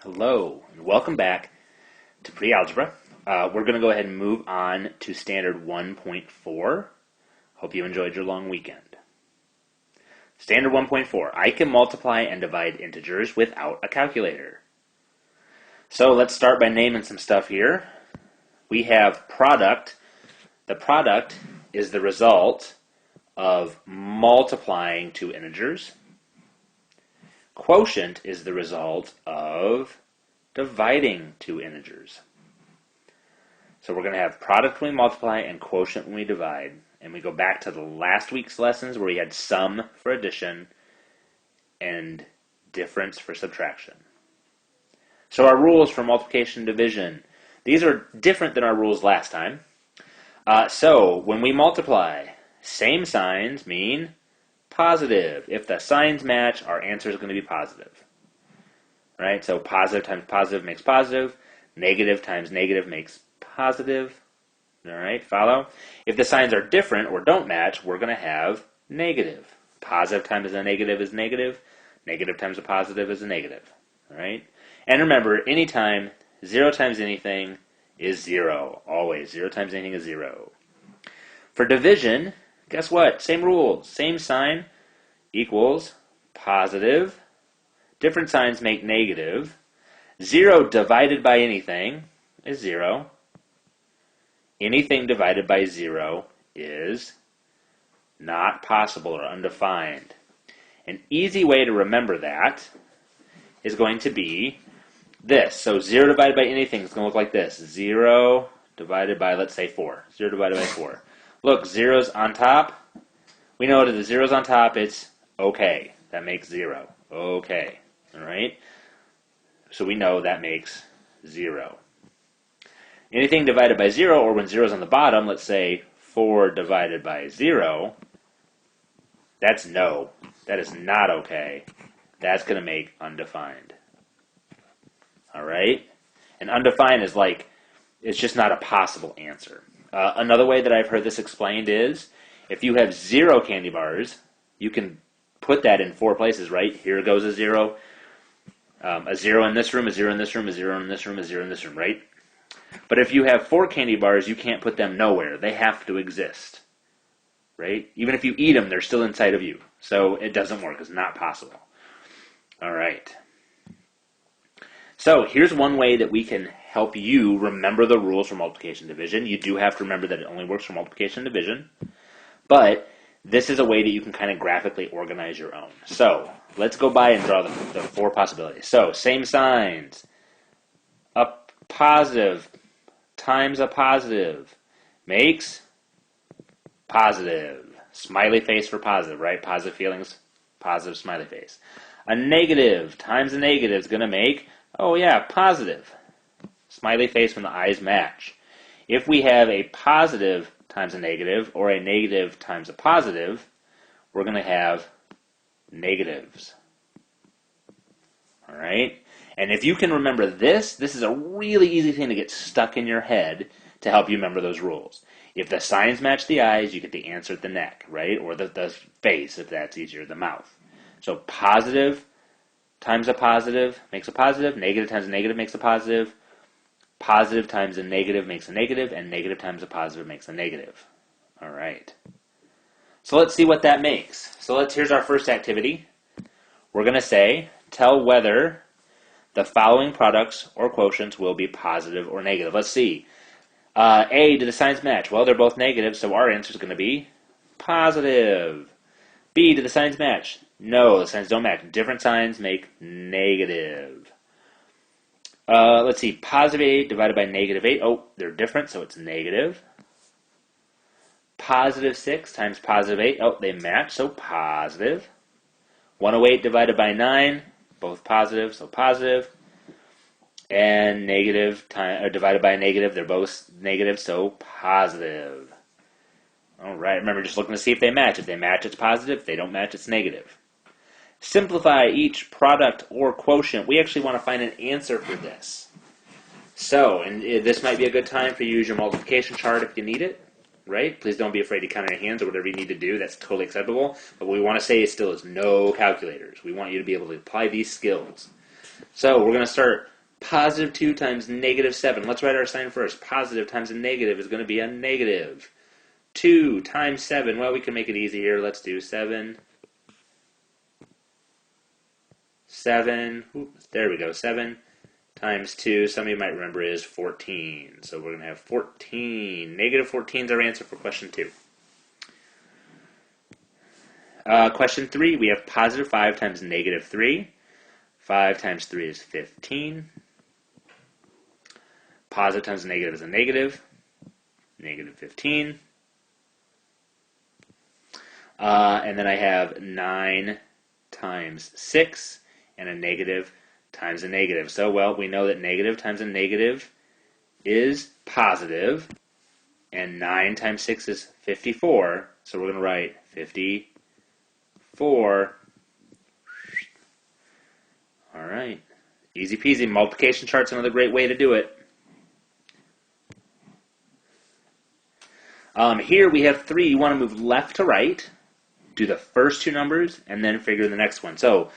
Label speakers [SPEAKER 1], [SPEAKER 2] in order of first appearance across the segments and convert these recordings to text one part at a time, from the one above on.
[SPEAKER 1] Hello, and welcome back to pre-algebra. We're going to go ahead and move on to standard 1.4. Hope you enjoyed your long weekend. Standard 1.4, I can multiply and divide integers without a calculator. So let's start by naming some stuff here. We have product. The product is the result of multiplying two integers. Quotient is the result of dividing two integers. So we're going to have product when we multiply and quotient when we divide. And we go back to the last week's lessons where we had sum for addition and difference for subtraction. So our rules for multiplication and division, these are different than our rules last time. So when we multiply, same signs mean positive. If the signs match, our answer is going to be positive. Right? So positive times positive makes positive. Negative times negative makes positive. All right, follow? If the signs are different or don't match, we're going to have negative. Positive times a negative is negative. Negative times a positive is a negative. All right? And remember, anytime 0 times anything is 0. Always. 0 times anything is 0. For division, guess what? Same rules. Same sign equals positive. Different signs make negative. 0 divided by anything is 0. Anything divided by 0 is not possible or undefined. An easy way to remember that is going to be this. So 0 divided by anything is going to look like this. 0 divided by, let's say, 4. 0 divided by 4. Look, 0's on top. We know that the 0's on top, it's okay. That makes 0. Okay. All right? So we know that makes 0. Anything divided by 0, or when 0 is on the bottom, let's say 4 divided by 0, that's no. That is not okay. That's going to make undefined. All right? And undefined is like, it's just not a possible answer. Another way that I've heard this explained is, if you have 0 candy bars, you can put that in 4 places, right? Here goes a 0 in this room, a 0 in this room, a 0 in this room, a 0 in this room, right? But if you have 4 candy bars, you can't put them nowhere. They have to exist, right? Even if you eat them, they're still inside of you. So it doesn't work. It's not possible. All right. So here's one way that we can help you remember the rules for multiplication and division. You do have to remember that it only works for multiplication and division. But this is a way that you can kind of graphically organize your own. So let's go by and draw the 4 possibilities. So same signs. A positive times a positive makes positive. Smiley face for positive, right? Positive feelings, positive smiley face. A negative times a negative is going to make, oh yeah, positive. Smiley face when the eyes match. If we have a positive times a negative or a negative times a positive, we're going to have negatives. All right? And if you can remember this is a really easy thing to get stuck in your head to help you remember those rules. If the signs match the eyes, you get the answer at the neck, right? Or the face, if that's easier, the mouth. So positive times a positive makes a positive. Negative times a negative makes a positive. Positive times a negative makes a negative. And negative times a positive makes a negative. All right. So let's see what that makes. So here's our first activity. We're going to say, tell whether the following products or quotients will be positive or negative. Let's see. A, do the signs match? Well, they're both negative, so our answer is going to be positive. B, do the signs match? No, the signs don't match. Different signs make negative. Let's see. Positive 8 divided by negative 8. Oh, they're different, so it's negative. Positive 6 times positive 8. Oh, they match, so positive. 108 divided by 9. Both positive, so positive. And negative divided by a negative, they're both negative, so positive. All right, remember just looking to see if they match. If they match, it's positive. If they don't match, it's negative. Simplify each product or quotient. We actually want to find an answer for this. So, and this might be a good time for you to use your multiplication chart if you need it. Right? Please don't be afraid to count on your hands or whatever you need to do. That's totally acceptable. But what we want to say still is no calculators. We want you to be able to apply these skills. So we're going to start positive 2 times negative 7. Let's write our sign first. Positive times a negative is going to be a negative. 2 times 7. Well, we can make it easy here. Let's do 7. 7. Oops, there we go. 7 times 2, some of you might remember, is 14. So we're going to have 14. Negative 14 is our answer for question 2. Question 3, we have positive 5 times negative 3. 5 times 3 is 15. Positive times a negative is a negative. Negative 15. And then I have 9 times 6 and a negative times a negative. So, well, we know that negative times a negative is positive, and 9 times 6 is 54. So we're going to write 54. All right. Easy peasy. Multiplication chart's another great way to do it. Here we have 3. You want to move left to right, do the first 2 numbers, and then figure the next one. So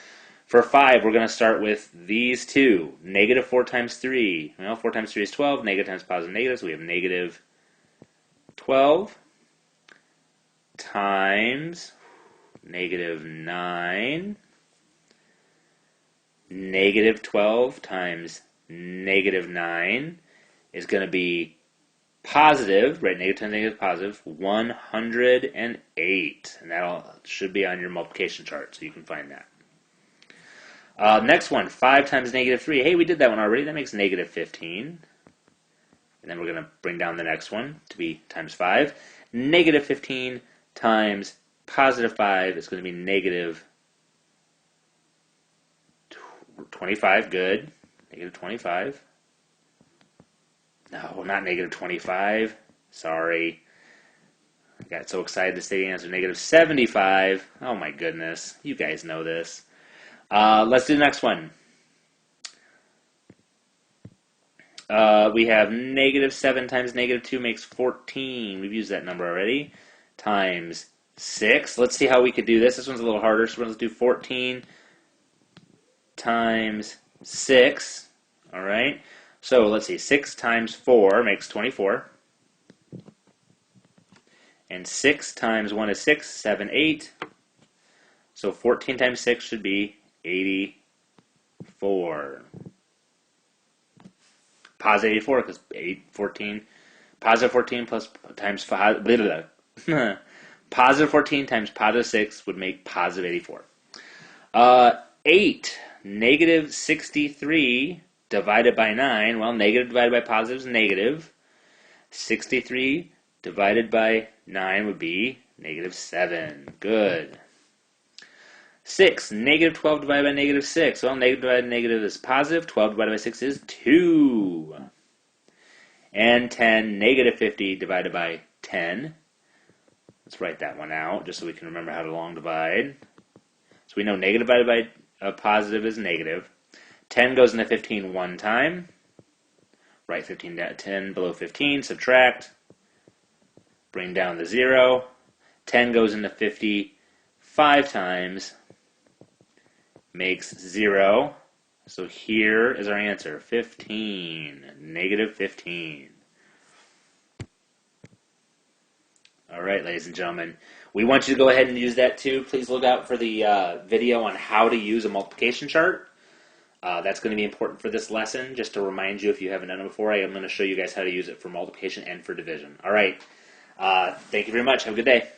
[SPEAKER 1] for 5, we're going to start with these 2. Negative 4 times 3. Well, 4 times 3 is 12. Negative times positive negative, so we have negative 12 times negative 9. Negative 12 times negative 9 is going to be positive, right? Negative times negative is positive, 108. And that should be on your multiplication chart, so you can find that. Next one, 5 times negative 3. Hey, we did that one already. That makes negative 15. And then we're going to bring down the next one to be times 5. Negative 15 times positive 5 is going to be negative 25. Good. Negative 25. No, not negative 25. Sorry. I got so excited to say the answer. Negative 75. Oh my goodness. You guys know this. Let's do the next one. We have negative 7 times negative 2 makes 14. We've used that number already. Times 6. Let's see how we could do this. This one's a little harder, so let's do 14 times 6. All right. So let's see. 6 times 4 makes 24. And 6 times 1 is 6. 7, 8. So 14 times 6 should be 84. Positive 84 because 14. Positive 14 plus times 5. Blah, blah, blah. Positive 14 times positive 6 would make positive 84. 8. Negative 63 divided by 9. Well, negative divided by positive is negative. 63 divided by 9 would be negative 7. Good. 6. Negative 12 divided by negative 6. Well, negative divided by negative is positive. 12 divided by 6 is 2. And 10. Negative 50 divided by 10. Let's write that one out just so we can remember how to long divide. So we know negative divided by a positive is negative. 10 goes into 15 one time. Write 15 down, 10 below 15. Subtract. Bring down the 0. 10 goes into 50 5 times. Makes 0. So here is our answer. 15. Negative 15. All right, ladies and gentlemen. We want you to go ahead and use that too. Please look out for the video on how to use a multiplication chart. That's going to be important for this lesson. Just to remind you, if you haven't done it before, I am going to show you guys how to use it for multiplication and for division. All right. Thank you very much. Have a good day.